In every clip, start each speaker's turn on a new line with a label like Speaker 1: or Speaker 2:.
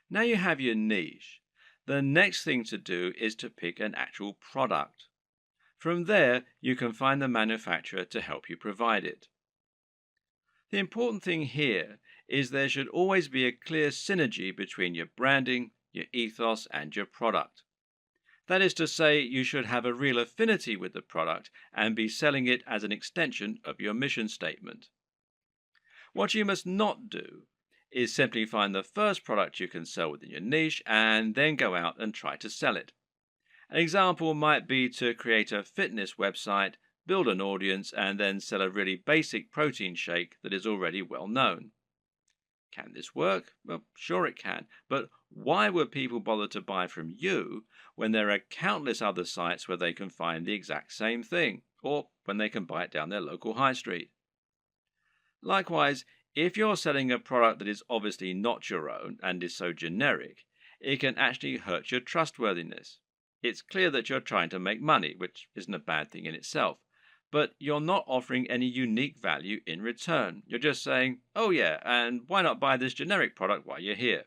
Speaker 1: Now you have your niche. The next thing to do is to pick an actual product. From there, you can find the manufacturer to help you provide it. The important thing here is there should always be a clear synergy between your branding, your ethos, and your product. That is to say, you should have a real affinity with the product and be selling it as an extension of your mission statement. What you must not do is simply find the first product you can sell within your niche and then go out and try to sell it. An example might be to create a fitness website, build an audience, and then sell a really basic protein shake that is already well known. Can this work? Well, sure it can, but why would people bother to buy from you when there are countless other sites where they can find the exact same thing, or when they can buy it down their local high street? Likewise, if you're selling a product that is obviously not your own and is so generic, it can actually hurt your trustworthiness. It's clear that you're trying to make money, which isn't a bad thing in itself, but you're not offering any unique value in return. You're just saying, oh yeah, and why not buy this generic product while you're here?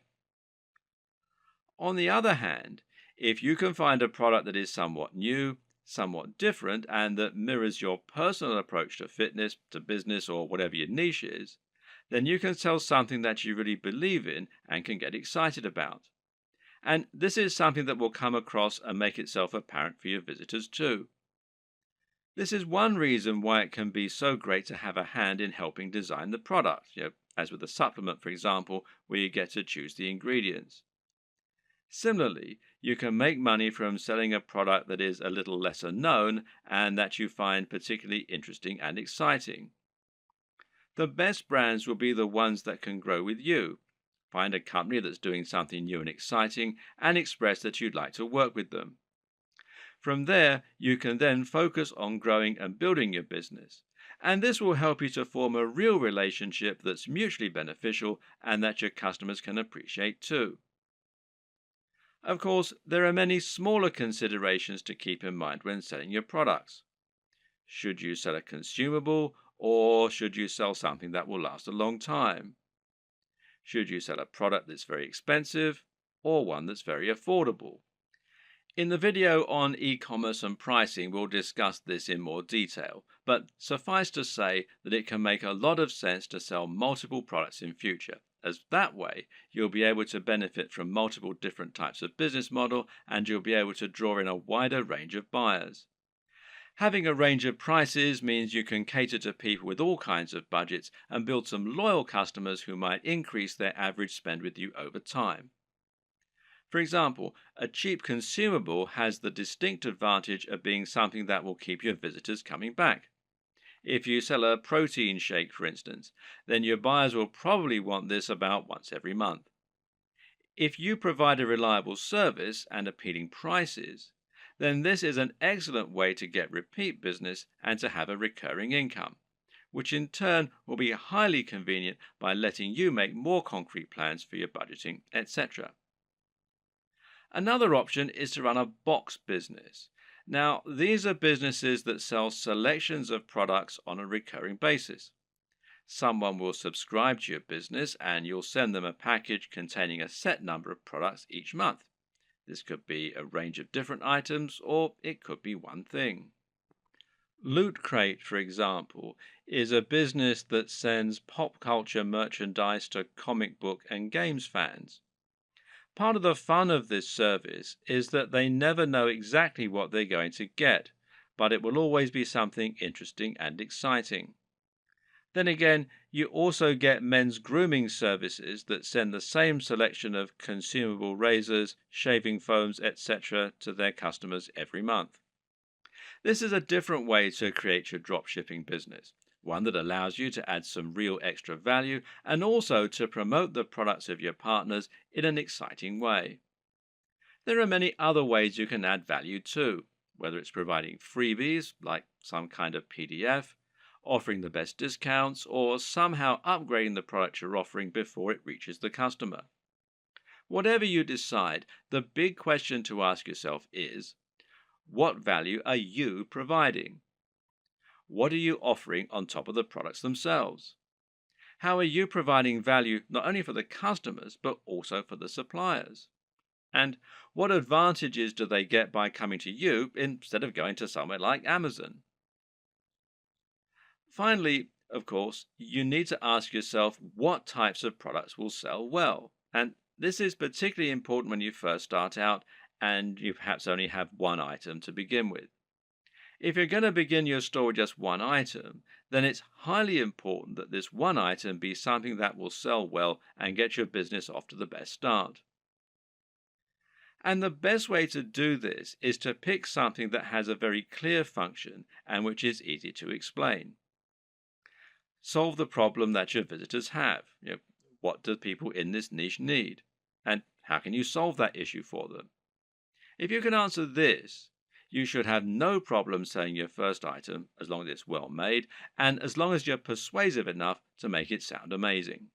Speaker 1: On the other hand, if you can find a product that is somewhat new, somewhat different, and that mirrors your personal approach to fitness, to business, or whatever your niche is, then you can sell something that you really believe in and can get excited about. And this is something that will come across and make itself apparent for your visitors too. This is one reason why it can be so great to have a hand in helping design the product, as with a supplement, for example, where you get to choose the ingredients. Similarly, you can make money from selling a product that is a little lesser known and that you find particularly interesting and exciting. The best brands will be the ones that can grow with you. Find a company that's doing something new and exciting and express that you'd like to work with them. From there, you can then focus on growing and building your business. And this will help you to form a real relationship that's mutually beneficial and that your customers can appreciate too. Of course, there are many smaller considerations to keep in mind when selling your products. Should you sell a consumable or should you sell something that will last a long time? Should you sell a product that's very expensive or one that's very affordable? In the video on e-commerce and pricing, we'll discuss this in more detail, but suffice to say that it can make a lot of sense to sell multiple products in future, as that way you'll be able to benefit from multiple different types of business model and you'll be able to draw in a wider range of buyers. Having a range of prices means you can cater to people with all kinds of budgets and build some loyal customers who might increase their average spend with you over time. For example, a cheap consumable has the distinct advantage of being something that will keep your visitors coming back. If you sell a protein shake, for instance, then your buyers will probably want this about once every month. If you provide a reliable service and appealing prices, then this is an excellent way to get repeat business and to have a recurring income, which in turn will be highly convenient by letting you make more concrete plans for your budgeting, etc. Another option is to run a box business. Now, these are businesses that sell selections of products on a recurring basis. Someone will subscribe to your business and you'll send them a package containing a set number of products each month. This could be a range of different items or it could be one thing. Loot Crate, for example, is a business that sends pop culture merchandise to comic book and games fans. Part of the fun of this service is that they never know exactly what they're going to get, but it will always be something interesting and exciting. Then again, you also get men's grooming services that send the same selection of consumable razors, shaving foams, etc. to their customers every month. This is a different way to create your dropshipping business, one that allows you to add some real extra value and also to promote the products of your partners in an exciting way. There are many other ways you can add value too, whether it's providing freebies like some kind of PDF, offering the best discounts, or somehow upgrading the product you're offering before it reaches the customer. Whatever you decide, the big question to ask yourself is, what value are you providing? What are you offering on top of the products themselves? How are you providing value not only for the customers, but also for the suppliers? And what advantages do they get by coming to you instead of going to somewhere like Amazon? Finally, of course, you need to ask yourself what types of products will sell well. And this is particularly important when you first start out and you perhaps only have one item to begin with. If you're going to begin your store with just one item, then it's highly important that this one item be something that will sell well and get your business off to the best start. And the best way to do this is to pick something that has a very clear function and which is easy to explain. Solve the problem that your visitors have. What do people in this niche need? And how can you solve that issue for them? If you can answer this, you should have no problem selling your first item as long as it's well made and as long as you're persuasive enough to make it sound amazing.